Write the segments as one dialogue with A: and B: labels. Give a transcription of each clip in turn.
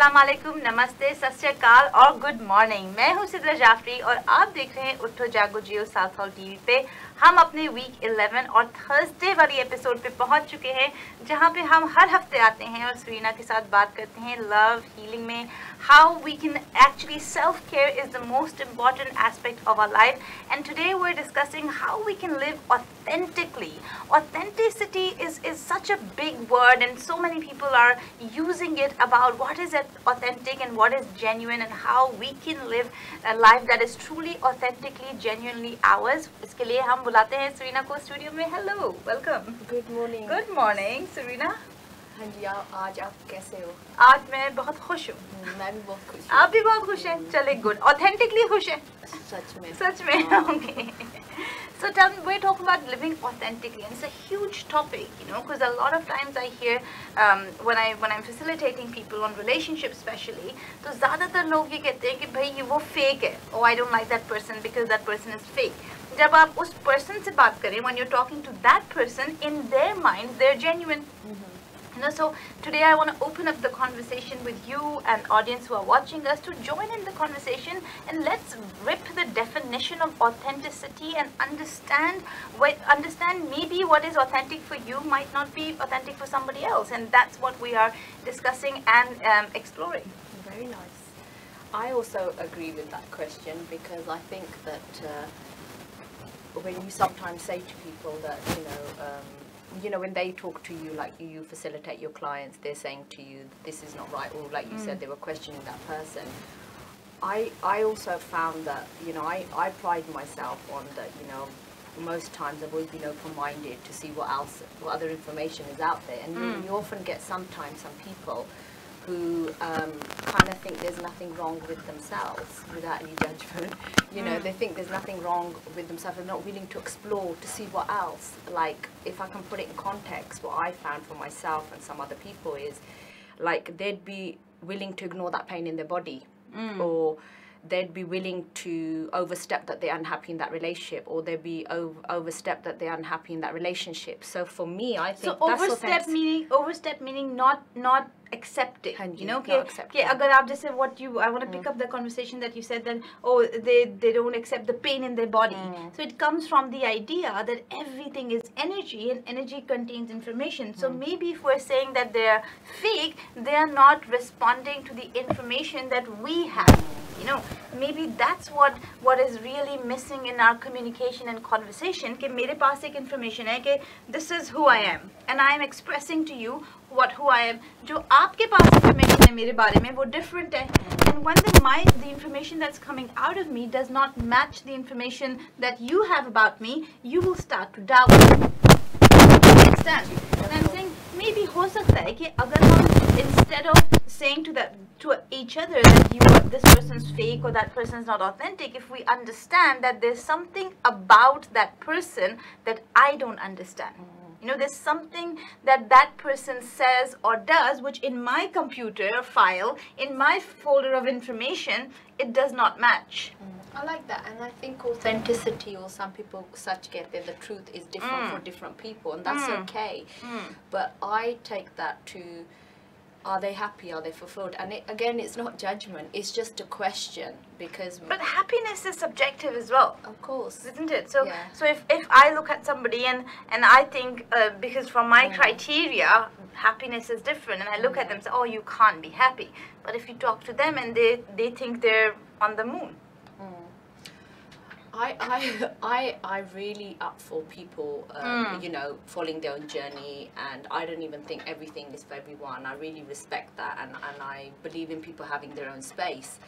A: अस्सलाम वालेकुम, नमस्ते, सत श्री अकाल और गुड मॉर्निंग। मैं हूँ सिद्रा जाफरी और आप देख रहे हैं उठो जागो जियो साउथॉल टीवी पे। हम अपने वीक 11 और थर्सडे वाली एपिसोड पे पहुँच चुके हैं, जहाँ पे हम हर हफ्ते आते हैं और सरीना के साथ बात करते हैं लव हीलिंग में, how we can actually self care is the most important aspect of our life, and today we are discussing how we can live authentically. Authenticity is such a big word, and so many people are using it about what is authentic and what is genuine, and how we can live a life that is truly authentically genuinely ours. इसके लिए हम बुलाते हैं Serena को studio में। Hello, welcome.
B: Good morning.
A: Good morning Sarina.
B: हाँ जी, आज आप कैसे हो?
A: आज मैं बहुत खुश हूँ।
B: मैं भी बहुत खुश हूँ।
A: आप भी बहुत खुश हैं? चले, गुड। ऑथेंटिकली खुश हैं?
B: सच में।
A: सच में, okay. So tell me, we're talking about living authentically, and it's a huge topic, you know, because a lot of times I hear when I'm facilitating people on relationships especially, तो ज़्यादातर लोग ये कहते हैं कि भाई ये वो fake है, oh I don't like that person because that person is fake. जब आप उस person से बात करें, when you're talking to that person, in their mind they're genuine. You know, so today I want to open up the conversation with you and audience who are watching us to join in the conversation, and let's rip the definition of authenticity and understand maybe what is authentic for you might not be authentic for somebody else, and that's what we are discussing and exploring.
B: Very nice. I also agree with that question, because I think that when you sometimes say to people that when they talk to you, like you facilitate your clients, they're saying to you this is not right, or like you said, they were questioning that person. I also found that I pride myself on that. Most times I've always been open-minded to see what other information is out there, and you often get sometimes some people who kind of think there's nothing wrong with themselves without any judgment. They think there's nothing wrong with themselves. They're not willing to explore to see what else. Like, if I can put it in context, what I found for myself and some other people is, like, they'd be willing to ignore that pain in their body, or they'd be willing to overstep that they're unhappy in that relationship, or they'd be overstep that they're unhappy in that relationship. So for me, I think
A: that's overstep meaning not accepting, कि अगर आप जैसे I want to pick up the conversation that you said that they don't accept the pain in their body. So it comes from the idea that everything is energy, and energy contains information. So maybe if we're saying that they're fake, they're not responding to the information that we have. Maybe that's what is really missing in our communication and conversation, कि मेरे पास एक information है कि this is who I am, and I am expressing to you who I am. जो आपके पास information है मेरे बारे में वो different है, and when the information that's coming out of me does not match the information that you have about me, you will start to doubt. Understand? And I'm saying maybe हो सकता है कि अगर हम instead of saying to each other that this person's fake or that person's not authentic, if we understand that there's something about that person that I don't understand. There's something that person says or does which in my computer file, in my folder of information, it does not match.
B: I like that, and I think authenticity, or some people get that the truth is different for different people, and that's okay. But I take that to, are they happy? Are they fulfilled? And again, it's not judgment. It's just a question, because.
A: But happiness is subjective as well.
B: Of course,
A: isn't it? So, so if I look at somebody and I think because from my criteria, happiness is different, and I look at them and say, oh, you can't be happy. But if you talk to them and they think they're on the moon.
B: I really up for people, following their own journey, and I don't even think everything is for everyone. I really respect that, and I believe in people having their own space.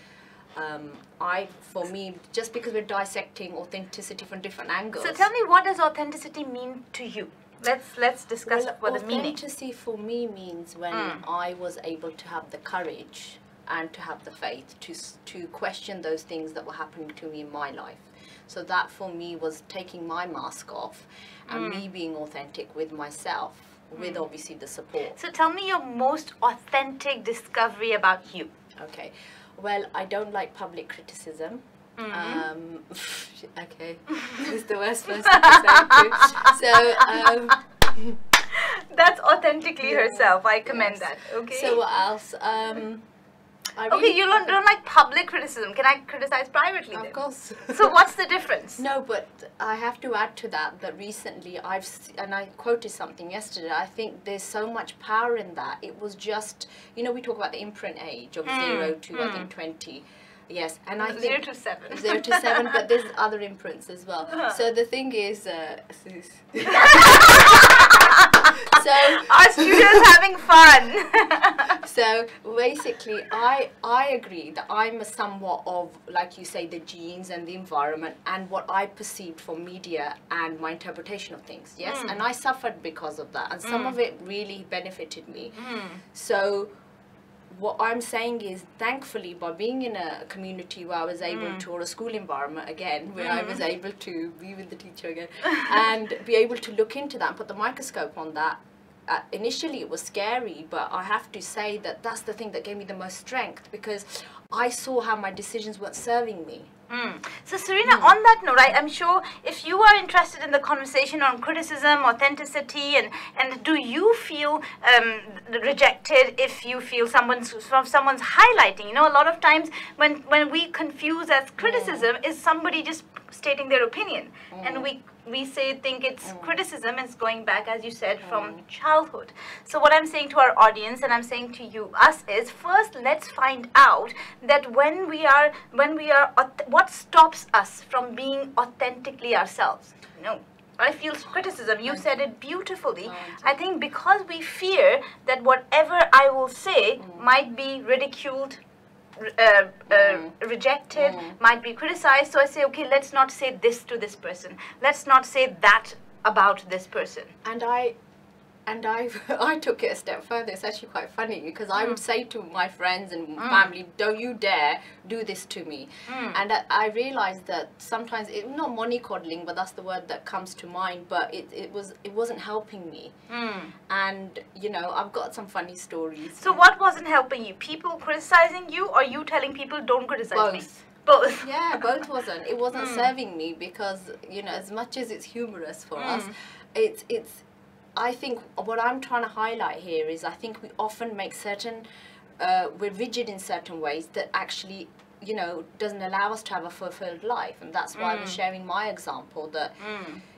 B: For me, just because we're dissecting authenticity from different angles.
A: So tell me, what does authenticity mean to you? Let's discuss what the meaning.
B: Authenticity for me means when I was able to have the courage and to have the faith to question those things that were happening to me in my life. So that for me was taking my mask off and me being authentic with myself, with obviously the support.
A: So tell me your most authentic discovery about you.
B: Okay, well, I don't like public criticism. Okay, this is the worst person to say to. So
A: that's authentically herself. I commend that. Okay.
B: So what else?
A: Okay, you don't like public criticism. Can I criticize privately then?
B: Of course.
A: So what's the difference?
B: No, but I have to add to that recently I quoted something yesterday. I think there's so much power in that. It was just, you know, we talk about the imprint age of 0 to I think 20. Yes, and I think
A: 0 to 7.
B: 0 to 7, but there's other imprints as well. So the thing is, so
A: our studio's having fun.
B: So basically, I agree that I'm somewhat of, like you say, the genes and the environment and what I perceived from media and my interpretation of things. Yes, and I suffered because of that, and some of it really benefited me. So what I'm saying is, thankfully, by being in a community where I was able to, or a school environment again, where I was able to be with the teacher again, and be able to look into that and put the microscope on that. Initially it was scary, but I have to say that that's the thing that gave me the most strength, because I saw how my decisions weren't serving me.
A: So Serena, on that note, I'm sure if you are interested in the conversation on criticism, authenticity, and do you feel rejected if you feel someone's highlighting? You know, a lot of times when we confuse as criticism is somebody just stating their opinion, and we think it's criticism is going back, as you said, from childhood. So what I'm saying to our audience, and I'm saying to us is, first let's find out that when we are what stops us from being authentically ourselves. You know, I feel criticism, you said it beautifully. I think because we fear that whatever I will say might be ridiculed, rejected, might be criticized, so I say, okay, let's not say this to this person, let's not say that about this person.
B: And I took it a step further. It's actually quite funny, because I would say to my friends and family, don't you dare do this to me. And I realized that sometimes, not mollycoddling, but that's the word that comes to mind, but it wasn't helping me. And you know, I've got some funny stories.
A: So what wasn't helping you? People criticizing you, or you telling people don't criticize me? Both.
B: Yeah, both wasn't. It wasn't serving me, because, you know, as much as it's humorous for us, I think what I'm trying to highlight here is, I think we often make we're rigid in certain ways that actually, you know, doesn't allow us to have a fulfilled life. And that's why I was sharing my example that,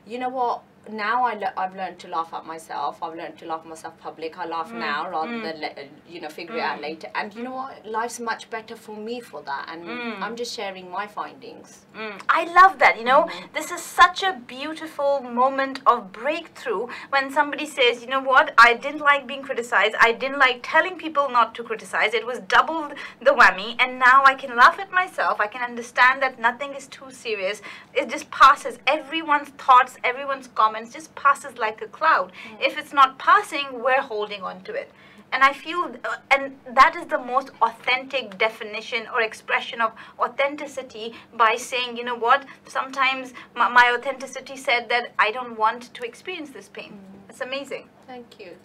B: you know what, now I've learned to laugh at myself. I've learned to laugh at myself public. I laugh now rather than you know, figure it out later. And you know what, life's much better for me for that. And I'm just sharing my findings.
A: I love that. You know, this is such a beautiful moment of breakthrough when somebody says, you know what, I didn't like being criticized. I didn't like telling people not to criticize. It was double the whammy, and now I can laugh at myself. I can understand that nothing is too serious. It just passes. Everyone's thoughts, everyone's comments just passes like a cloud. If it's not passing, we're holding on to it. And I feel, and that is the most authentic definition or expression of authenticity, by saying, you know what, sometimes my authenticity said that I don't want to experience this pain. It's amazing.
B: Thank you.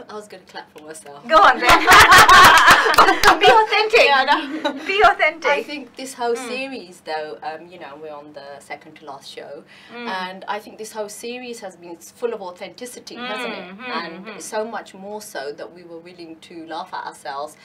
B: I was going to clap for myself.
A: Go on then. Be authentic.
B: Yeah,
A: Be authentic.
B: I think this whole series, though, you know, we're on the second to last show, and I think this whole series has been full of authenticity, hasn't it? And so much more so that we were willing to laugh at ourselves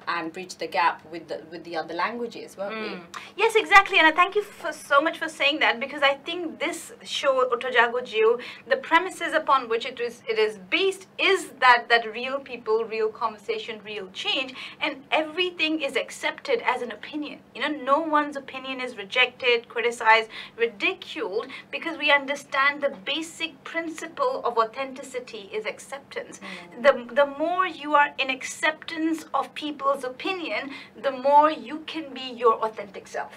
B: and bridge the gap with the other languages, weren't we?
A: Yes, exactly. And I thank you so much for saying that, because I think this show, UTHO JAGO JEEYO, the premises upon which it is based is that real people, real conversation, real change, and everything is accepted as an opinion. You know, no one's opinion is rejected, criticized, ridiculed, because we understand the basic principle of authenticity is acceptance. The more you are in acceptance of people's opinion, the more you can be your authentic self.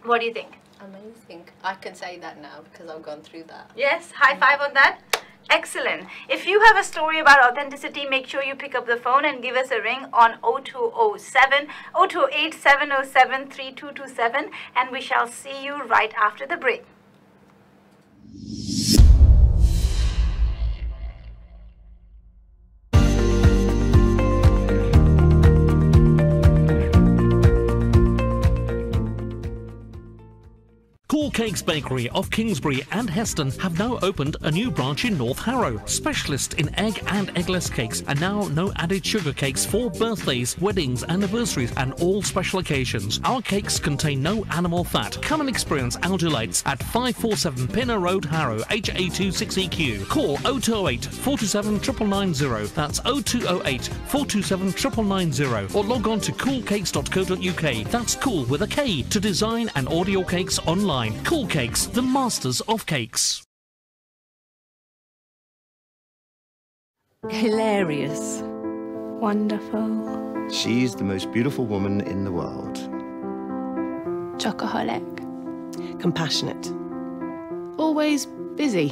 A: What do you think?
B: Amazing. I can say that now because I've gone through that.
A: Yes, high five on that. Excellent. If you have a story about authenticity, make sure you pick up the phone and give us a ring on 0207-3227, and we shall see you right after the break.
C: Cool Cakes Bakery of Kingsbury and Heston have now opened a new branch in North Harrow. Specialist in egg and eggless cakes, and now no added sugar cakes for birthdays, weddings, anniversaries and all special occasions. Our cakes contain no animal fat. Come and experience our delights at 547 Pinner Road, Harrow, HA26EQ. Call 0208 427 990. That's 0208 427 990. Or log on to coolcakes.co.uk. That's cool with a K, to design and order your cakes online. Cool Cakes, the masters of cakes.
D: Hilarious.
E: Wonderful.
F: She's the most beautiful woman in the world.
E: Chocoholic.
D: Compassionate.
E: Always busy.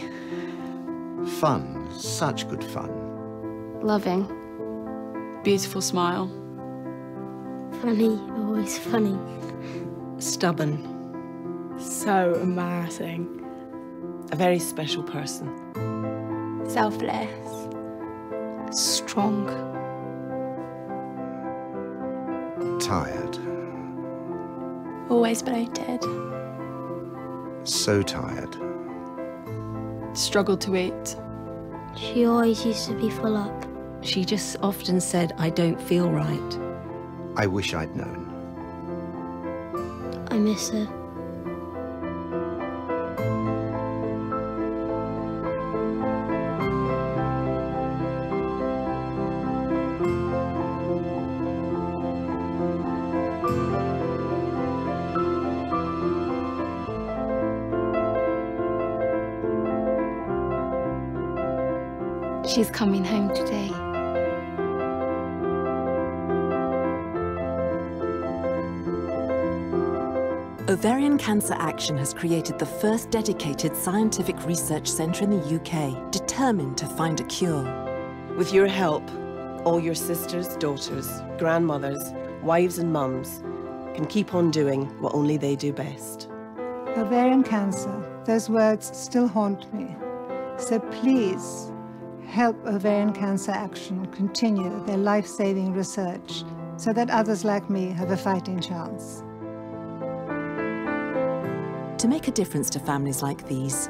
F: Fun, such good fun.
E: Loving.
G: Beautiful smile.
H: Funny, always funny.
D: Stubborn.
E: So embarrassing.
D: A very special person.
E: Selfless. Strong.
F: Tired.
E: Always bloated.
F: So tired.
G: Struggled to eat.
H: She always used to be full up.
I: She just often said, I don't feel right.
F: I wish I'd known.
H: I miss her.
E: She's coming home today.
J: Ovarian Cancer Action has created the first dedicated scientific research centre in the UK, determined to find a cure.
D: With your help, all your sisters, daughters, grandmothers, wives and mums can keep on doing what only they do best.
K: Ovarian cancer, those words still haunt me. So please, help Ovarian Cancer Action continue their life-saving research so that others like me have a fighting chance.
J: To make a difference to families like these,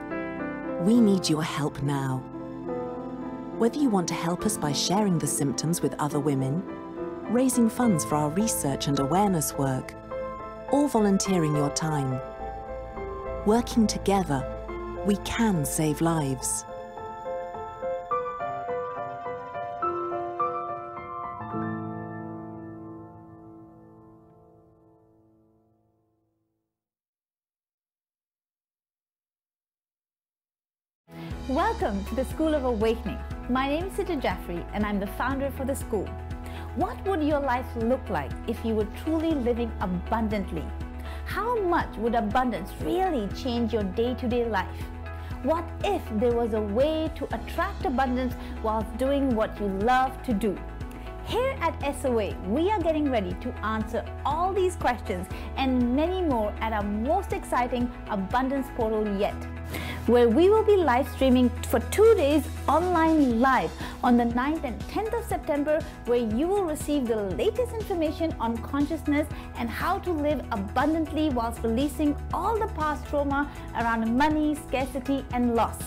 J: we need your help now. Whether you want to help us by sharing the symptoms with other women, raising funds for our research and awareness work, or volunteering your time, working together, we can save lives.
A: Welcome to the School of Awakening. My name is Sidra Jafri and I'm the founder for the school. What would your life look like if you were truly living abundantly? How much would abundance really change your day-to-day life? What if there was a way to attract abundance whilst doing what you love to do? Here at SOA, we are getting ready to answer all these questions and many more at our most exciting abundance portal yet, where we will be live streaming for 2 days online live on the 9th and 10th of September, where you will receive the latest information on consciousness and how to live abundantly whilst releasing all the past trauma around money, scarcity and loss.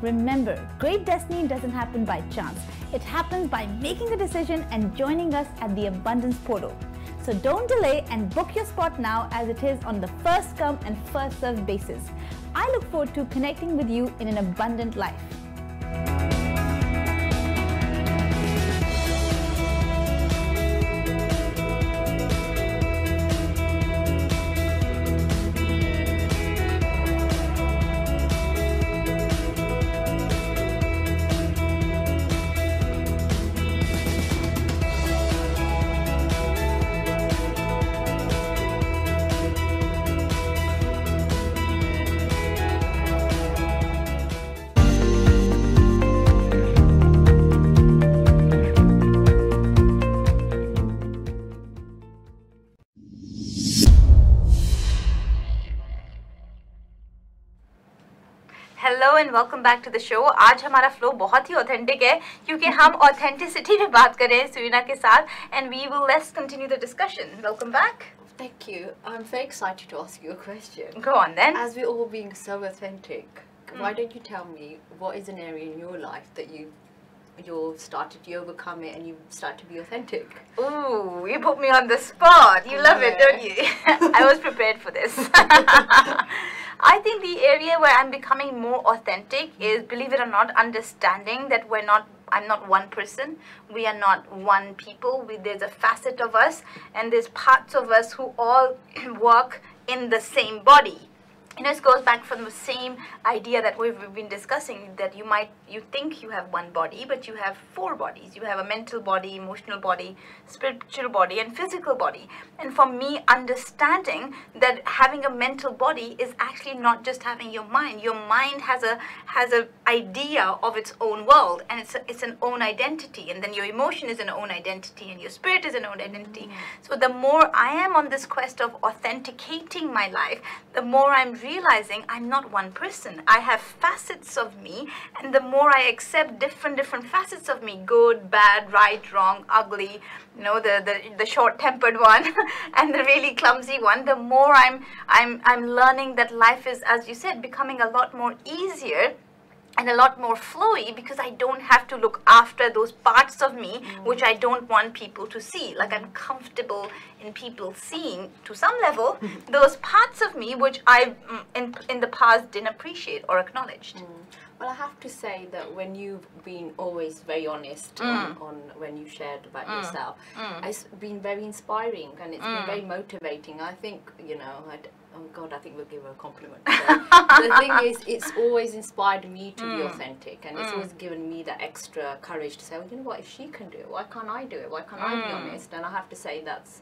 A: Remember, great destiny doesn't happen by chance. It happens by making a decision and joining us at the Abundance Portal. So don't delay and book your spot now, as it is on the first come and first served basis. I look forward to connecting with you in an abundant life. Hello and welcome back to the show. आज हमारा flow बहुत ही authentic है क्योंकि हम authenticity पे बात कर रहे हैं सुरीना के साथ, and we will let's continue the discussion. Welcome back.
B: Thank you. I'm very excited to ask you a question.
A: Go on then.
B: As we're all being so authentic, why don't you tell me what is an area in your life that you overcome it and you start to be authentic?
A: Ooh, you put me on the spot. You love it, don't you? I was prepared for this. I think the area where I'm becoming more authentic is, believe it or not, understanding that I'm not one person. We are not one people. There's a facet of us, and there's parts of us who all work in the same body. You know, it goes back from the same idea that we've been discussing, that you think you have one body, but you have 4 bodies. You have a mental body, emotional body, spiritual body, and physical body. And for me, understanding that having a mental body is actually not just having your mind. Your mind has a idea of its own world, and it's an own identity. And then your emotion is an own identity, and your spirit is an own identity. So the more I am on this quest of authenticating my life, the more I'm realizing I'm not one person. I have facets of me, and the more I accept different facets of me, good, bad, right, wrong, ugly, you know, the short-tempered one and the really clumsy one, the more I'm learning that life is, as you said, becoming a lot more easier and a lot more flowy, because I don't have to look after those parts of me which I don't want people to see. Like, I'm comfortable in people seeing, to some level, those parts of me which I in the past didn't appreciate or acknowledged.
B: Well, I have to say that when you've been always very honest on when you shared about yourself, it's been very inspiring, and it's been very motivating. I think, you know, oh God, I think we'll give her a compliment. The thing is, it's always inspired me to be authentic, and it's always given me that extra courage to say, well, you know what, if she can do it, why can't I do it? Why can't I be honest? And I have to say that's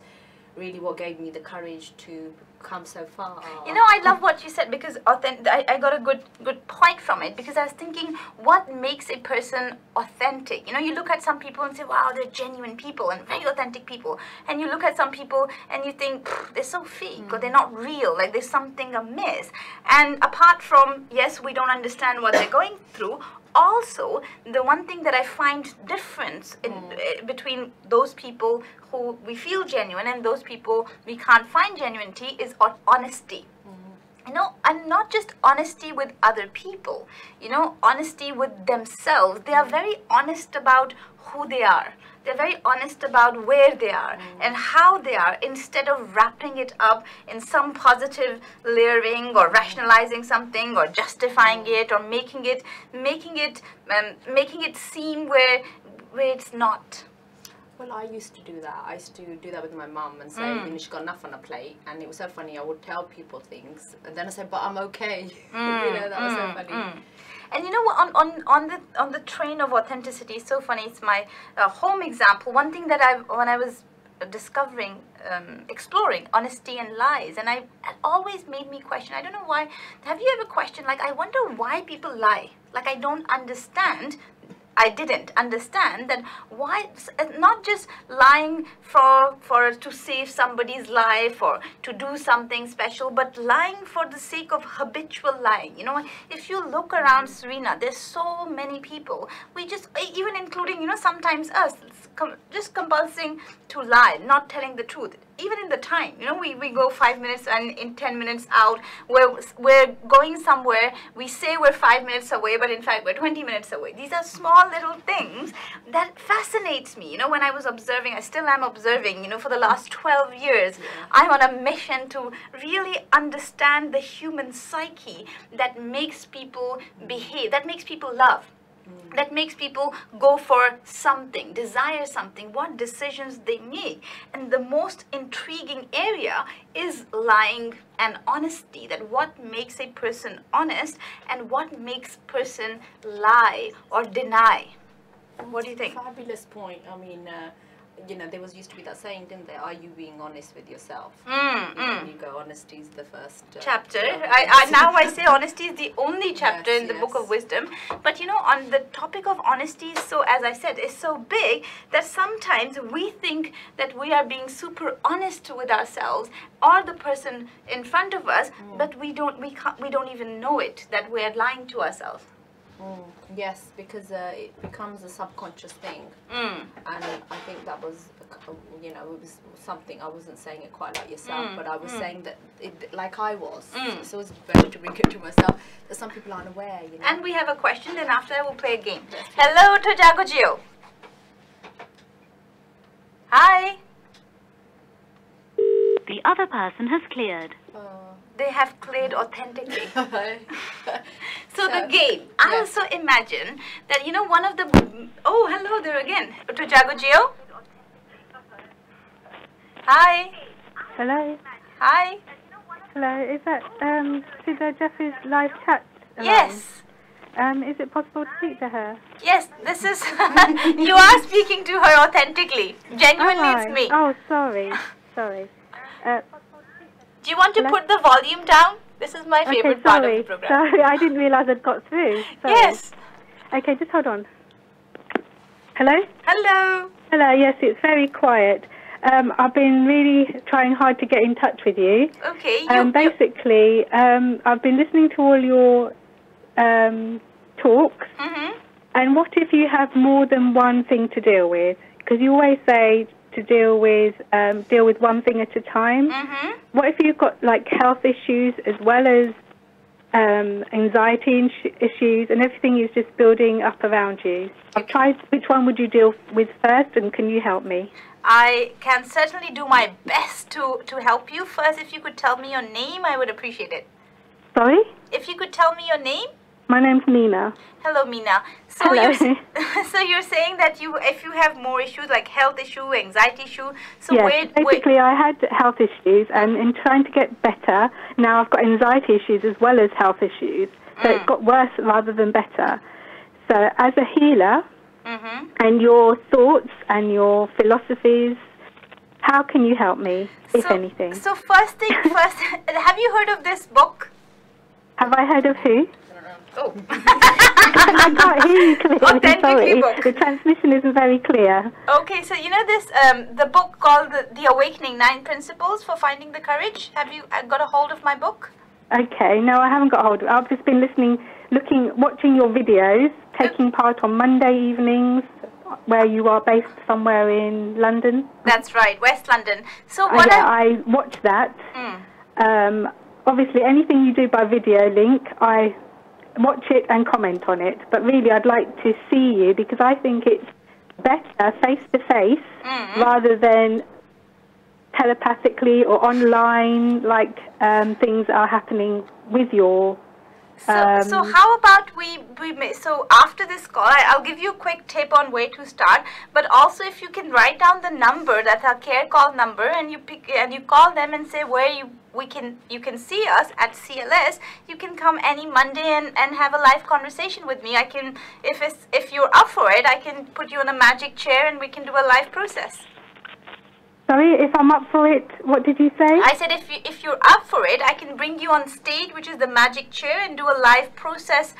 B: really what gave me the courage to come so far.
A: You know, I love what you said, because I got a good point from it, because I was thinking, what makes a person authentic? You know, you look at some people and say, wow, they're genuine people and very authentic people, and you look at some people and you think, they're so fake, or they're not real, like there's something amiss. And apart from, yes, we don't understand what they're going through, also, the one thing that I find difference between those people who we feel genuine and those people we can't find genuinity is honesty. You know, and not just honesty with other people, you know, honesty with themselves. They are very honest about who they are. They're very honest about where they are and how they are, instead of wrapping it up in some positive layering or rationalizing something or justifying it or making it seem where it's not.
B: Well, I used to do that. I used to do that with my mum and say, you know, she's got enough on her plate. And it was so funny. I would tell people things, and then I said, but I'm okay. You know, that was so funny.
A: And you know what, on the train of authenticity, it's so funny. It's my home example. One thing that when I was discovering, exploring honesty and lies, and it always made me question. I don't know why. Have you ever questioned, like, I wonder why people lie? Like, I don't understand. I didn't understand that why, not just lying to save somebody's life or to do something special, but lying for the sake of habitual lying. You know, if you look around Serena, there's so many people, we just, even including, you know, sometimes us, just compulsing to lie, not telling the truth. Even in the time, you know, we go 5 minutes and in 10 minutes out, we're going somewhere, we say we're 5 minutes away, but in fact we're 20 minutes away. These are small little things that fascinates me. You know, when I was observing, I still am observing, you know, for the last 12 years, I'm on a mission to really understand the human psyche that makes people behave, that makes people love, that makes people go for something, desire something, what decisions they make. And the most intriguing area is lying and honesty, that what makes a person honest and what makes a person lie or deny. What do you think?
B: Fabulous point. I mean, you know, there used to be that saying, didn't there? Are you being honest with yourself? You go, honesty is the first
A: chapter. Now I say honesty is the only chapter in the Book of Wisdom. But you know, on the topic of honesty, so as I said, is so big that sometimes we think that we are being super honest with ourselves or the person in front of us, but we don't even know it, that we are lying to ourselves.
B: Yes, because it becomes a subconscious thing, and I think that was you know, it was something, I wasn't saying it quite like yourself, but I was saying that, like I was. So it's better to bring it to myself, that some people aren't aware, you know.
A: And we have a question, then after that we'll play a game. Hello to JAGO JEEYO. Hi.
L: The other person has cleared.
A: They have cleared authentically. So the game, I also imagine that, you know, one of the... Oh, hello there again. To JAGO JEEYO. Hi.
M: Hello.
A: Hi.
M: Hello. Is that Sidra Jafri's live chat?
A: Yes.
M: Is it possible to speak to her?
A: Yes, this is... You are speaking to her authentically. Genuinely, it's me.
M: Oh, sorry. Sorry.
A: Do you want to put the volume down? This is my favorite part of the program.
M: Sorry, I didn't realise I'd got through. Sorry.
A: Yes.
M: Okay, just hold on. Hello?
A: Hello.
M: Hello, yes, it's very quiet. I've been really trying hard to get in touch with you.
A: Okay.
M: Basically, I've been listening to all your talks. And what if you have more than one thing to deal with? Because you always say to deal with one thing at a time. What if you've got like health issues as well as anxiety issues, and everything is just building up around you? I've tried. Which one would you deal with first, and can you help me?
A: I can certainly do my best to help you. First, if you could tell me your name, I would appreciate it.
M: Sorry?
A: If you could tell me your name?
M: My name's Mina.
A: Hello, Mina. So
M: Hello.
A: You're saying that if you have more issues like health issue, anxiety issue, so
M: yes, basically I had health issues, and in trying to get better, now I've got anxiety issues as well as health issues. So it's got worse rather than better. So as a healer, and your thoughts and your philosophies, how can you help me, if anything?
A: So first thing first, have you heard of this book?
M: Have I heard of who?
A: Oh.
M: I can't hear you clearly.
A: Authentically book.
M: The transmission isn't very clear.
A: Okay, so you know this, the book called The Awakening, 9 Principles for Finding the Courage? Have you got a hold of my book?
M: Okay, no, I haven't got hold of it. I've just been watching your videos, taking part on Monday evenings, where you are based somewhere in London.
A: That's right, West London. So
M: what I watch that. Obviously, anything you do by video link, I watch it and comment on it. But really, I'd like to see you, because I think it's better face-to-face rather than telepathically or online, like things are happening with your...
A: So how about so after this call, I'll give you a quick tip on where to start, but also if you can write down the number, that's our care call number, and you call them and say where you can see us at CLS. You can come any Monday and have a live conversation with me. I can, if you're up for it, I can put you on a magic chair and we can do a live process.
M: Sorry, if I'm up for it, what did you say?
A: I said if you're up for it, I can bring you on stage, which is the magic chair, and do a live process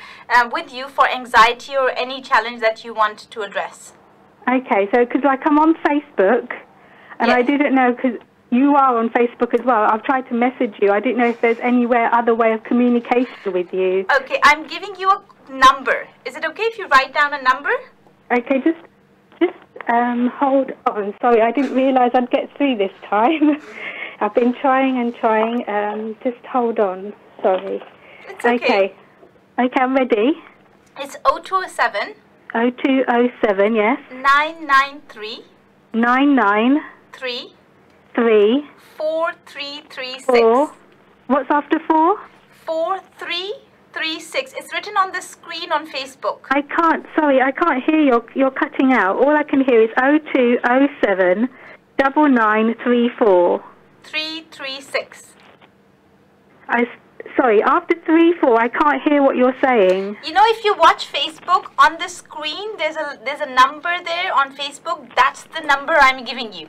A: with you for anxiety or any challenge that you want to address.
M: Okay, so because like I'm on Facebook, and I didn't know, because you are on Facebook as well. I've tried to message you. I didn't know if there's other way of communication with you.
A: Okay, I'm giving you a number. Is it okay if you write down a number?
M: Okay, just hold on. Sorry, I didn't realise I'd get through this time. I've been trying and trying. Just hold on. Sorry.
A: It's okay.
M: Okay, I'm ready.
A: It's 0207.
M: 0207, yes.
A: 993.
M: 993.
A: 4336.
M: 4. What's after 4?
A: 4336. It's written on the screen on Facebook.
M: I can't hear you. You're cutting out. All I can hear is 0207 9934.
A: 336.
M: Sorry, after 34, I can't hear what you're saying.
A: You know, if you watch Facebook on the screen, there's a number there on Facebook. That's the number I'm giving you.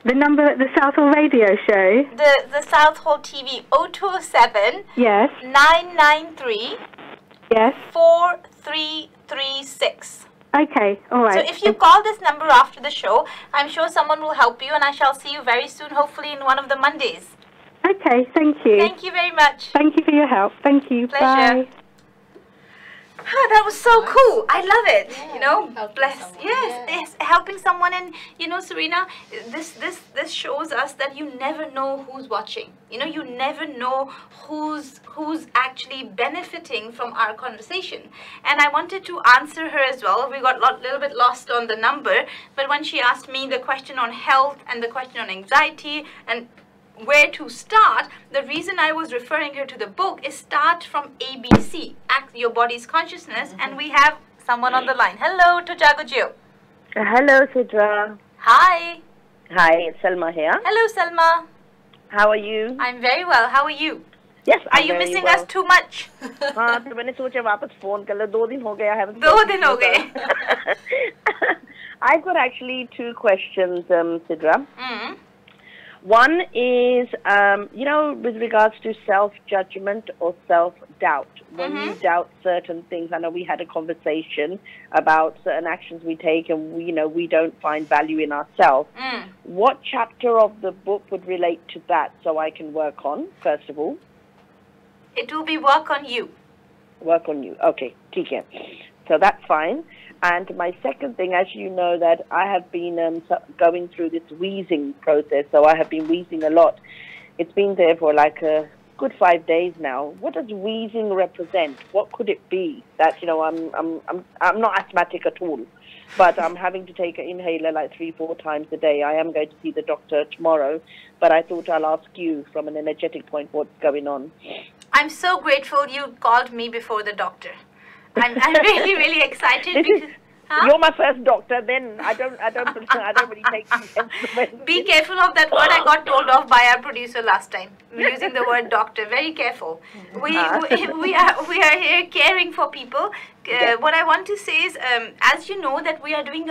M: The number at the Southall radio show?
A: The Southall TV, 0207.
M: Yes.
A: 993.
M: Yes.
A: 4336.
M: Okay, all right.
A: So if you call this number after the show, I'm sure someone will help you, and I shall see you very soon, hopefully in one of the Mondays.
M: Okay, thank you.
A: Thank you very much.
M: Thank you for your help. Thank you.
A: Pleasure.
M: Bye.
A: That was so cool. I love it.
B: Yeah,
A: you know, bless.
B: someone.
A: Yes, helping someone. And you know, Serena, this shows us that you never know who's watching. You know, you never know who's actually benefiting from our conversation. And I wanted to answer her as well. We got a little bit lost on the number, but when she asked me the question on health and the question on anxiety and where to start, the reason I was referring her to the book is start from ABC, Act Your Body's Consciousness. And we have someone on the line. Hello to JAGO JEEYO.
N: Hello, Sidra.
A: Hi.
N: Hi, it's Selma here.
A: Hello, Selma.
N: How are you?
A: I'm very well. How are you?
N: Yes,
A: Are you missing us too much?
N: हाँ, तो मैंने सोचा वापस phone कर लो. 2 दिन हो गए. I haven't.
A: 2 दिन हो गए.
N: I've got actually 2 questions, Sidra. One is, you know, with regards to self-judgment or self-doubt. When you doubt certain things, I know we had a conversation about certain actions we take and we don't find value in ourselves. What chapter of the book would relate to that so I can work on, first of all?
A: It will be work on you.
N: Work on you. Okay, ठीक है. So that's fine. And my second thing, as you know, that I have been going through this wheezing process, so I have been wheezing a lot. It's been there for like a good 5 days now. What does wheezing represent? What could it be? That I'm not asthmatic at all, but I'm having to take an inhaler like 3-4 times a day. I am going to see the doctor tomorrow, but I thought I'll ask you from an energetic point what's going on.
A: I'm so grateful you called me before the doctor. I'm really, really excited because
N: you're my first doctor. Then I don't really take instruments.
A: Be careful of that word. I got told off by our producer last time using the word doctor. Very careful. We are here caring for people. What I want to say is, as you know, that we are doing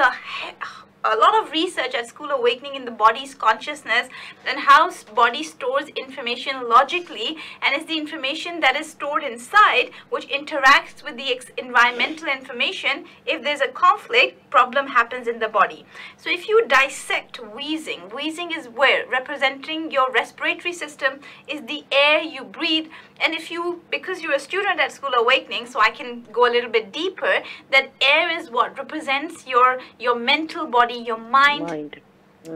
A: a lot of research at School Awakening in the body's consciousness and how body stores information logically, and it's the information that is stored inside which interacts with the environmental information. If there's a conflict, problem happens in the body. So if you dissect wheezing is where representing your respiratory system is the air you breathe. And if you, because you're a student at School Awakening, so I can go a little bit deeper, that air is what represents your mental body, your mind.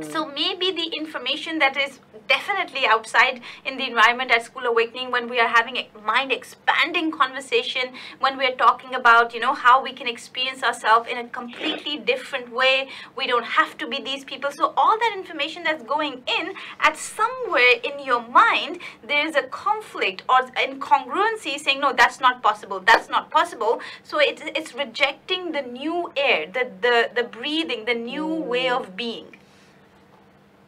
A: So maybe the information that is definitely outside in the environment at School Awakening, when we are having a mind expanding conversation, when we are talking about, you know, how we can experience ourselves in a completely different way. We don't have to be these people. So all that information that's going in, at somewhere in your mind, there is a conflict or incongruency saying, no, that's not possible. That's not possible. So it's rejecting the new air, the breathing, the new way of being.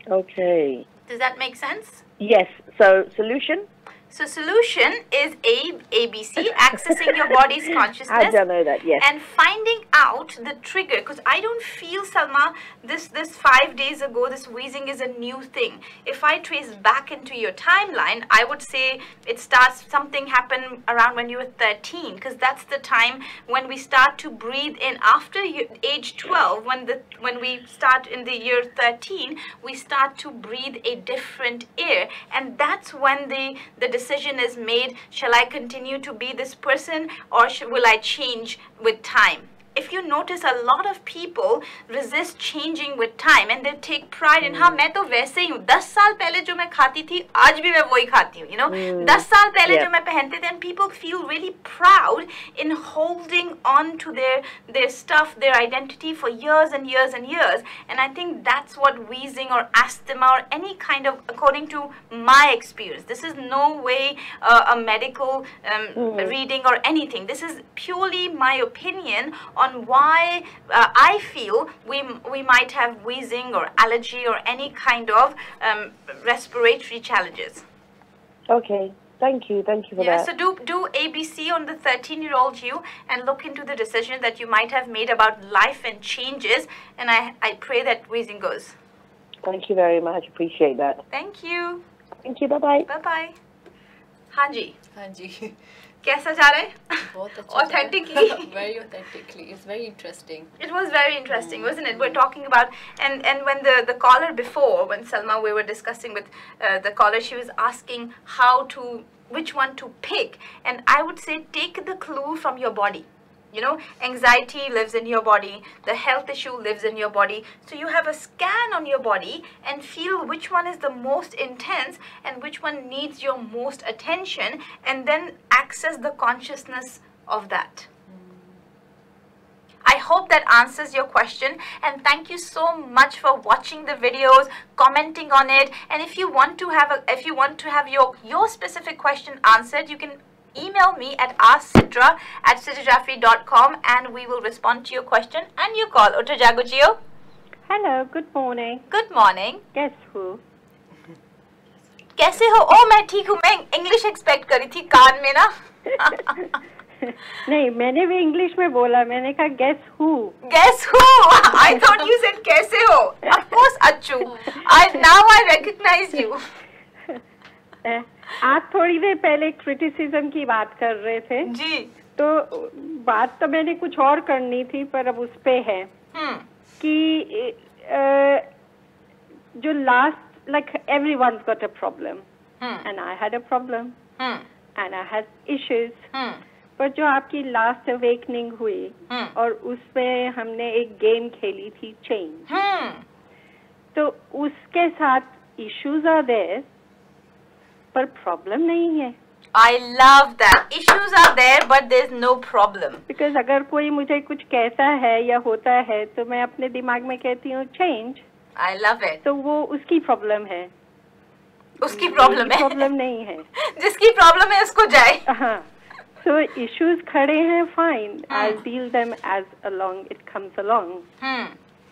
N: Okay.
A: Does that make sense?
N: Yes. So solution?
A: So solution is ABC, accessing your body's consciousness.
N: I don't know that, yes.
A: And finding out the trigger, because I don't feel, Salma, this 5 days ago, this wheezing is a new thing. If I trace back into your timeline, I would say it starts, something happened around when you were 13, because that's the time when we start to breathe in. After age 12, when we start in the year 13, we start to breathe a different air. And that's when the decision is made, shall I continue to be this person or will I change with time? If you notice, a lot of people resist changing with time and they take pride in, हाँ मैं तो वैसे ही हूँ, 10 साल पहले जो मैं खाती थी आज भी मैं वही खाती हूँ, you know, 10 साल पहले जो मैं पहनते थे, and people feel really proud in holding on to their stuff, their identity for years and years and years. And I think that's what wheezing or asthma or any kind of, according to my experience, this is no way a medical reading or anything. This is purely my opinion on why I feel we might have wheezing or allergy or any kind of respiratory challenges.
N: Okay, thank you for that.
A: Yeah, so do ABC on the 13-year-old you and look into the decision that you might have made about life and changes, and I pray that wheezing goes.
N: Thank you very much, appreciate that.
A: Thank you.
N: Thank you, bye-bye.
A: Bye-bye. हाँ जी.
B: हाँ जी.
A: कैसा जा रहा है?
B: बहुत अच्छा.
A: Authentically.
B: Very authentically. It's very interesting.
A: It was very interesting, wasn't it? We're talking about, and when the caller before, when Salma, we were discussing with the caller, she was asking which one to pick. And I would say take the clue from your body. You know, anxiety lives in your body, the health issue lives in your body. So you have a scan on your body and feel which one is the most intense and which one needs your most attention, and then access the consciousness of that. I hope that answers your question, and thank you so much for watching the videos, commenting on it. And if you want to have your specific question answered, you can email me at asksidra@sidrajafri.com and we will respond to your question and your call. Uto JAGO JEEYO.
O: Hello, good morning.
A: Good morning.
O: Guess who?
A: कैसे हो? Oh, मैं ठीक हूँ. मैं English expect करी थी कान में ना.
O: नहीं, मैंने भी इंग्लिश में बोला. मैंने कहा guess who.
A: Guess who? I thought you said कैसे हो. Of course, Achu. Now I recognize you.
O: आज थोड़ी देर पहले क्रिटिसिज्म की बात कर रहे थे
A: जी.
O: तो बात तो मैंने कुछ और करनी थी, पर अब उस पे है कि जो last like everyone's got a problem and I had a problem and I had issues. पर जो आपकी लास्ट अवेकनिंग हुई और उसमें हमने एक गेम खेली थी चेंज, तो उसके साथ इश्यूज आर देयर पर प्रॉब्लम नहीं है.
A: I love that. Issues are there but there's no problem.
O: Because अगर कोई मुझे कुछ कहता है या होता है तो मैं अपने दिमाग में कहती हूँ चेंज.
A: I love it.
O: तो वो उसकी प्रॉब्लम है.
A: उसकी प्रॉब्लम है.
O: प्रॉब्लम नहीं है.
A: जिसकी प्रॉब्लम है उसको जाए.
O: हाँ. So issues खड़े हैं, fine. I'll deal them as along it comes along.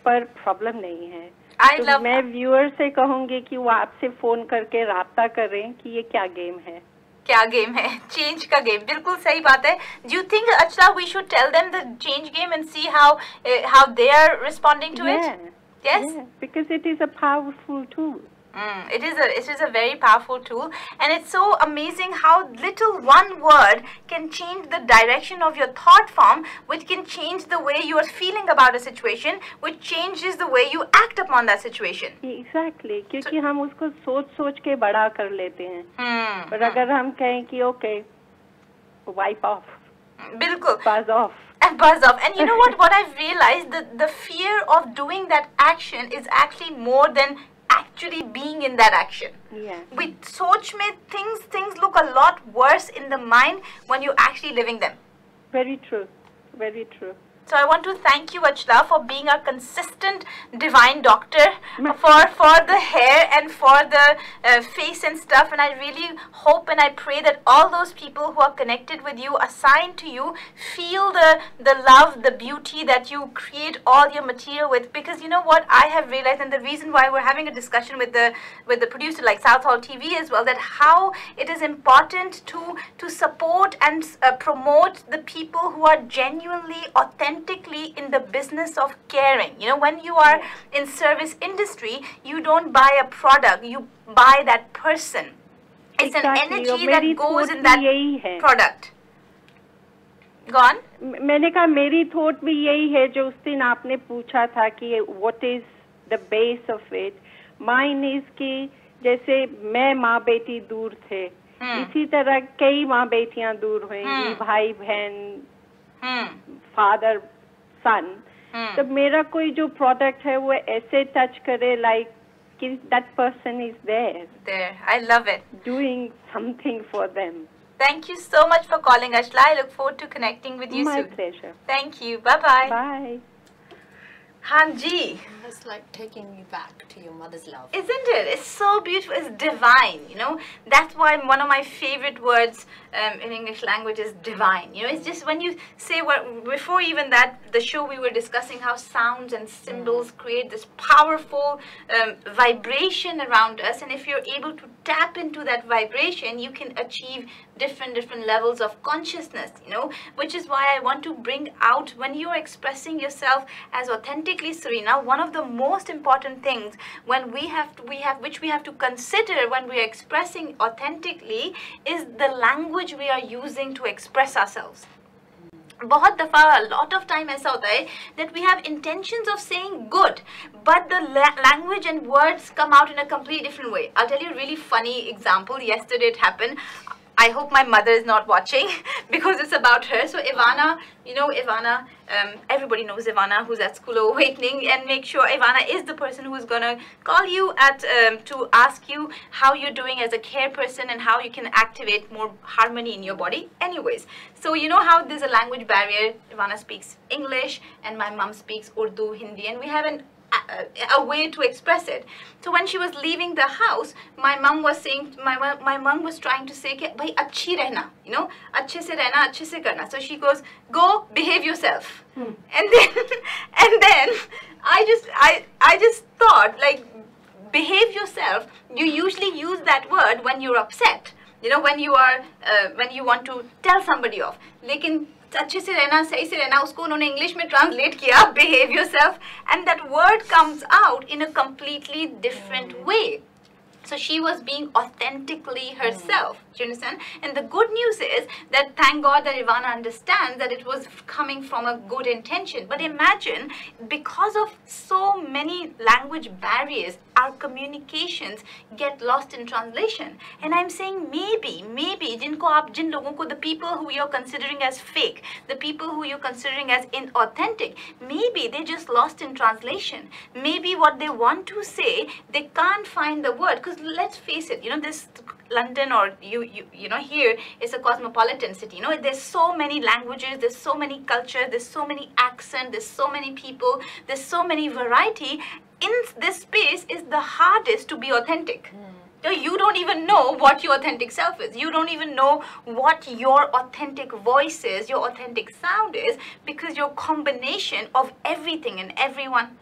O: पर प्रॉब्लम नहीं है. तो मैं व्यूअर से कहूँगी कि वो आपसे फोन करके राब्ता करें कि ये क्या गेम है.
A: क्या गेम है? चेंज का गेम. बिल्कुल सही बात है. Do you think अच्छा we should tell them the change game and see how they are responding to it? Yes.
O: Yeah, because it is a powerful tool.
A: It is a very powerful tool, and it's so amazing how little one word can change the direction of your thought form, which can change the way you are feeling about a situation, which changes the way you act upon that situation.
O: Exactly, क्योंकि हम उसको सोच के बड़ा कर लेते हैं. पर अगर हम कहें कि okay, wipe off.
A: बिल्कुल.
O: Buzz off.
A: And you know what I've realized, the fear of doing that action is actually more than actually being in that action.
O: Yeah.
A: With soch mein things look a lot worse in the mind when you're actually living them.
O: Very true. Very true.
A: So I want to thank you, Achla, for being our consistent divine doctor for the hair and for the face and stuff. And I really hope and I pray that all those people who are connected with you, assigned to you, feel the love, the beauty that you create all your material with. Because you know what I have realized, and the reason why we're having a discussion with the producer like Southall TV as well, that how it is important to support and promote the people who are genuinely authentic in the business of caring. You know, when you are in service industry, you don't buy a product, you buy that person. It's an energy that goes in that product. Gone?
O: मैंने कहा मेरी thought भी यही है जो उस दिन आपने पूछा था कि what is the base of it. Mine is कि जैसे मैं माँ बेटी दूर थे, इसी तरह कई माँ बेटियां दूर हुएंगी, भाई बहन, फादर सन. तो मेरा कोई जो प्रोडक्ट है वो ऐसे टच करे लाइक कि that person is there.
A: I love it.
O: Doing something for them.
A: Thank you so much for calling, Ashla. I look forward to connecting with you soon.
O: My pleasure.
A: Thank you. Bye-bye.
O: Bye.
A: Hanji.
B: It's like taking you back to your mother's love.
A: Isn't it? It's so beautiful. It's divine, you know. That's why one of my favorite words in English language is divine. You know, it's just when you say before even that, the show we were discussing how sounds and symbols create this powerful vibration around us. And if you're able to tap into that vibration, you can achieve different levels of consciousness, you know, which is why I want to bring out when you're expressing yourself as authentically Serena, one of the most important things when we have to consider when we are expressing authentically is the language we are using to express ourselves. बहुत दफा a lot of time ऐसा होता है that we have intentions of saying good, but the language and words come out in a completely different way. I'll tell you a really funny example. Yesterday it happened. I hope my mother is not watching because it's about her. So Ivana, you know Ivana, everybody knows Ivana who's at School of Awakening, and make sure Ivana is the person who's gonna call you at to ask you how you're doing as a care person and how you can activate more harmony in your body. Anyways, so you know how there's a language barrier. Ivana speaks English and my mom speaks Urdu, Hindi, and we have a way to express it. So when she was leaving the house, my mom was saying, my mom was trying to say, "Bhai, achhi rehna, you know, अच्छे से रहना, अच्छे से करना." So she goes, "Go, behave yourself." And then I just thought, like, behave yourself. You usually use that word when you're upset. You know, when you are when you want to tell somebody off. लेकिन अच्छे से रहना, सही से रहना, उसको उन्होंने English में ट्रांसलेट किया, behave yourself, and that word comes out in a completely different way. So she was being authentically herself. Do you understand? And the good news is that thank God that Ivana understands that it was coming from a good intention. But imagine, because of so many language barriers, our communications get lost in translation. And I'm saying maybe, jin logon ko, the people who you're considering as fake, the people who you're considering as inauthentic, maybe they just lost in translation. Maybe what they want to say, they can't find the word. Because let's face it, you know, this London or you know, here is a cosmopolitan city. You know, there's so many languages, there's so many cultures, there's so many accents, there's so many people, there's so many variety. In this space is the hardest to be authentic. So you don't even know what your authentic self is. You don't even know what your authentic voice is, your authentic sound is, because your combination of everything and everyone.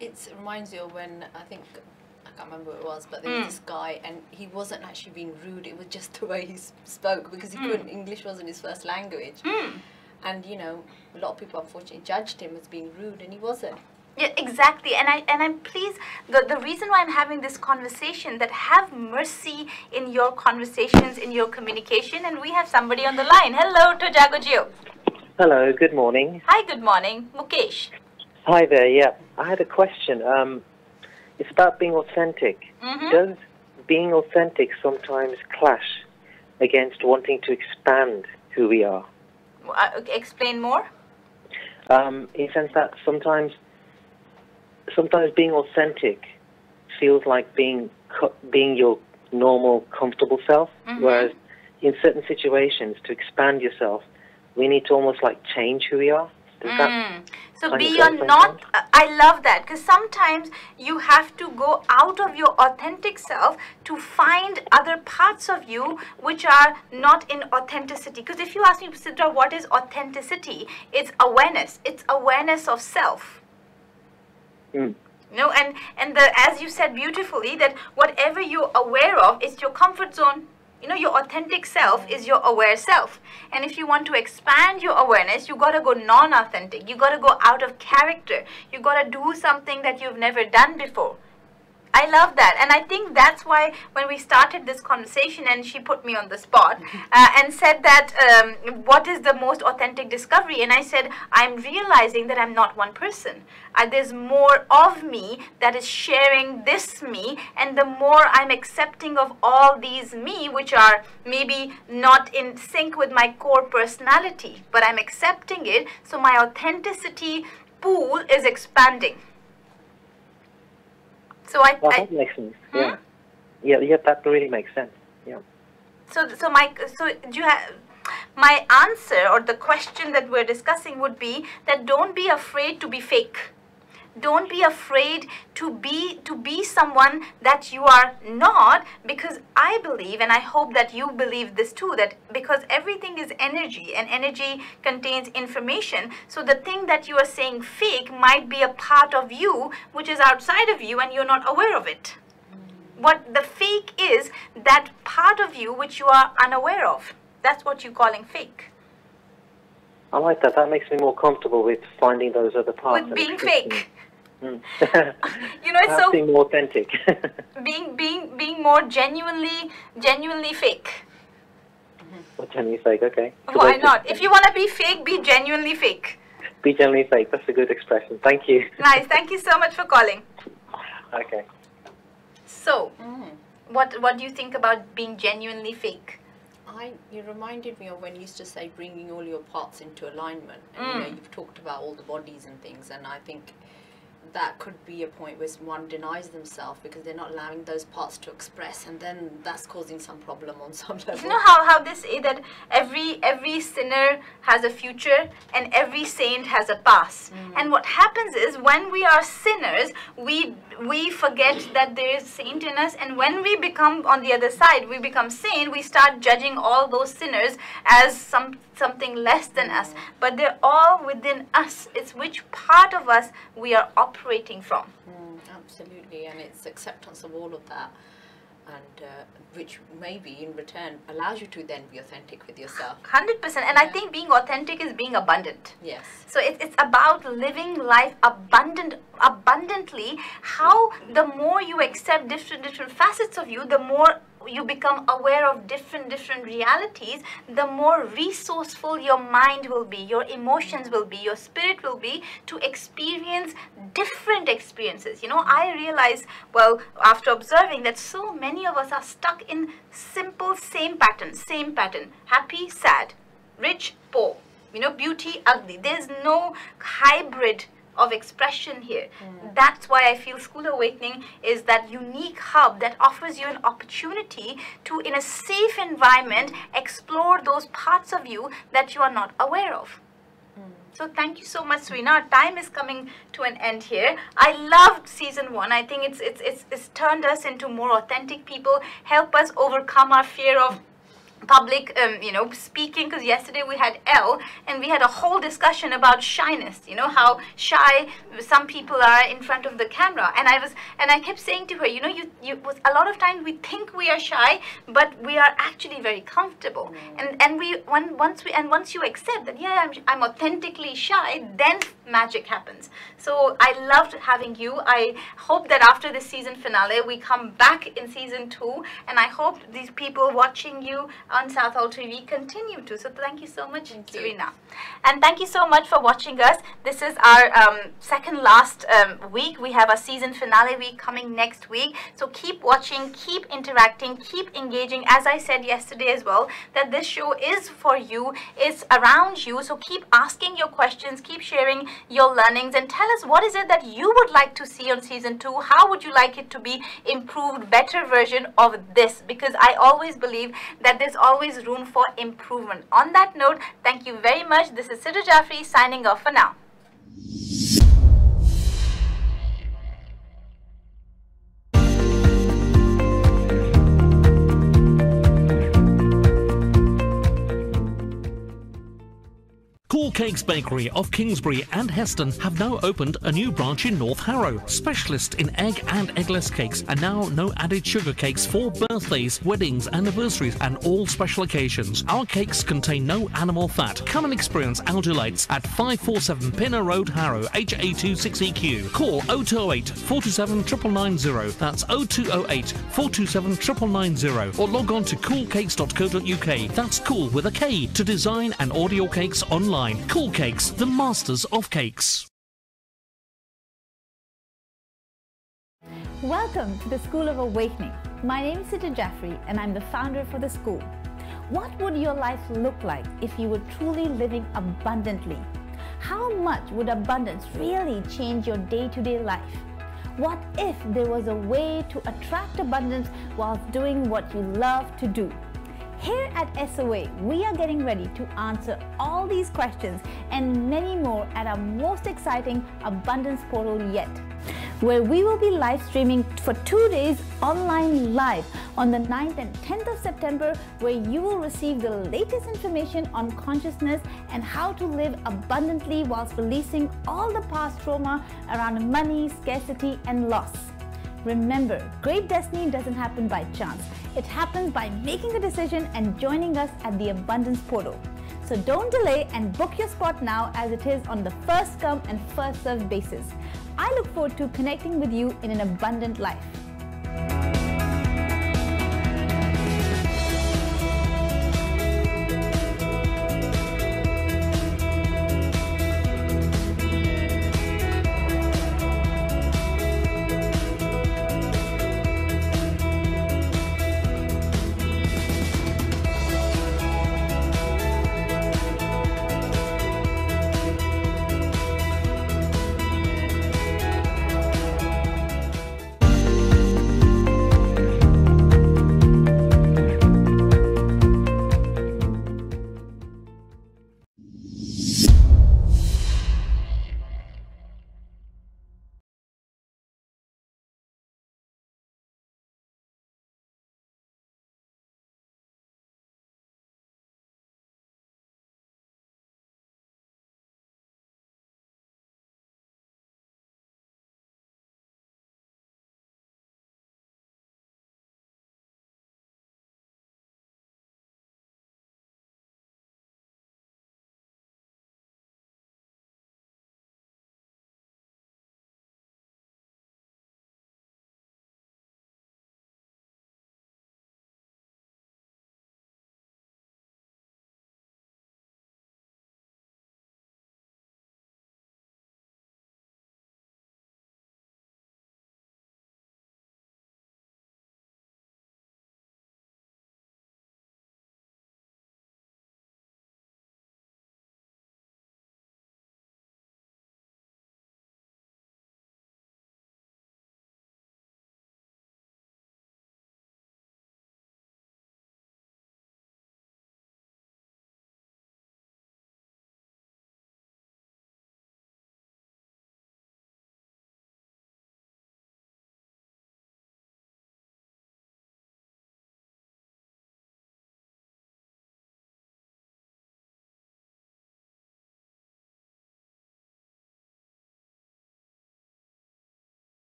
B: It reminds you of when, I think, I can't remember who it was, but there was this guy and he wasn't actually being rude, it was just the way he spoke, because he couldn't, English wasn't his first language. And you know, a lot of people unfortunately judged him as being rude, and he wasn't.
A: Yeah, exactly. And I'm pleased, the reason why I'm having this conversation, that have mercy in your conversations, in your communication, and we have somebody on the line. Hello to JAGO JEEYO.
P: Hello, good morning.
A: Hi, good morning. Mukesh.
P: Hi there, yeah. I had a question. It's about being authentic. Does being authentic sometimes clash against wanting to expand who we are?
A: Explain more.
P: In the sense that sometimes being authentic feels like being your normal, comfortable self, whereas in certain situations, to expand yourself, we need to almost like change who we are.
A: So be your not, I love that, because sometimes you have to go out of your authentic self to find other parts of you which are not in authenticity. Because if you ask me, Sidra, what is authenticity? It's awareness. It's awareness of self. No, and as you said beautifully, that whatever you're aware of is your comfort zone. You know, your authentic self is your aware self. And if you want to expand your awareness, you got to go non-authentic. You got to go out of character. You got to do something that you've never done before. I love that. And I think that's why when we started this conversation and she put me on the spot and said that what is the most authentic discovery? And I said, I'm realizing that I'm not one person. There's more of me that is sharing this me, and the more I'm accepting of all these me, which are maybe not in sync with my core personality, but I'm accepting it, so my authenticity pool is expanding. So
P: that makes sense. Yeah, that really makes sense. Yeah.
A: So do you have my answer, or the question that we're discussing would be that don't be afraid to be fake. Don't be afraid to be someone that you are not, because I believe, and I hope that you believe this too, that because everything is energy and energy contains information, so the thing that you are saying fake might be a part of you which is outside of you and you're not aware of it. What the fake is, that part of you which you are unaware of. That's what you're calling fake.
P: I like that. That makes me more comfortable with finding those other parts.
A: With being fake.
P: You know,
A: it's so
P: being more authentic.
A: being more genuinely fake.
P: Or genuinely fake, okay.
A: Why not? If you want to be fake, be genuinely fake.
P: Be genuinely fake. That's a good expression. Thank you.
A: Nice. Thank you so much for calling.
P: Okay.
A: So, what do you think about being genuinely fake?
B: You reminded me of when you used to say bringing all your parts into alignment. And you know, you've talked about all the bodies and things, and I think that could be a point where one denies themselves because they're not allowing those parts to express, and then that's causing some problem on some level.
A: You know how they say that every sinner has a future and every saint has a past. And what happens is when we are sinners, we forget that there is saint in us, and when we become on the other side, we become saint, we start judging all those sinners as something less than us, but they're all within us. It's which part of us we are operating from.
B: Absolutely, and it's acceptance of all of that, and which maybe in return allows you to then be authentic with yourself.
A: 100%, and I think being authentic is being abundant.
B: Yes.
A: So it's about living life abundantly. How the more you accept different facets of you, the more you become aware of different realities, the more resourceful your mind will be, your emotions will be, your spirit will be to experience different experiences. You know, I realize, well, after observing that so many of us are stuck in simple same pattern, happy, sad, rich, poor, you know, beauty, ugly. There's no hybrid of expression here. That's why I feel School Awakening is that unique hub that offers you an opportunity to, in a safe environment, explore those parts of you that you are not aware of. So thank you so much, Serena. Our time is coming to an end here. I loved season 1. I think it's turned us into more authentic people, help us overcome our fear of public you know, speaking, because yesterday we had Elle and we had a whole discussion about shyness, you know, how shy some people are in front of the camera, and I kept saying to her, you know, you was a lot of times we think we are shy, but we are actually very comfortable, and once you accept that, yeah, I'm authentically shy, then magic happens. So I loved having you. I hope that after this season finale we come back in season 2, and I hope these people watching you on Southall TV continue to. So thank you so much, Serena. And thank you so much for watching us. This is our second last week. We have a season finale week coming next week. So keep watching, keep interacting, keep engaging. As I said yesterday as well, that this show is for you, it's around you. So keep asking your questions, keep sharing your learnings, and tell us what is it that you would like to see on season 2. How would you like it to be improved, better version of this? Because I always believe that there's always room for improvement. On that note, thank you very much. This is Sidra Jafri signing off for now.
C: Cool Cakes Bakery of Kingsbury and Heston have now opened a new branch in North Harrow. Specialist in egg and eggless cakes, and now no added sugar cakes for birthdays, weddings, anniversaries and all special occasions. Our cakes contain no animal fat. Come and experience our delights at 547 Pinner Road, Harrow, HA26EQ. Call 0208 427 990. That's 0208 427 990. Or log on to coolcakes.co.uk. That's cool with a K, to design and order your cakes online. Cool Cakes, the masters of cakes.
Q: Welcome to the School of Awakening. My name is Sidra Jafri and I'm the founder for the school. What would your life look like if you were truly living abundantly? How much would abundance really change your day-to-day life? What if there was a way to attract abundance whilst doing what you love to do? Here at SOA, we are getting ready to answer all these questions and many more at our most exciting abundance portal yet, where we will be live streaming for 2 days online live on the 9th and 10th of September, where you will receive the latest information on consciousness and how to live abundantly whilst releasing all the past trauma around money, scarcity and loss. Remember, great destiny doesn't happen by chance. It happens by making a decision and joining us at the Abundance Portal. So don't delay and book your spot now, as it is on the first come and first served basis. I look forward to connecting with you in an abundant life.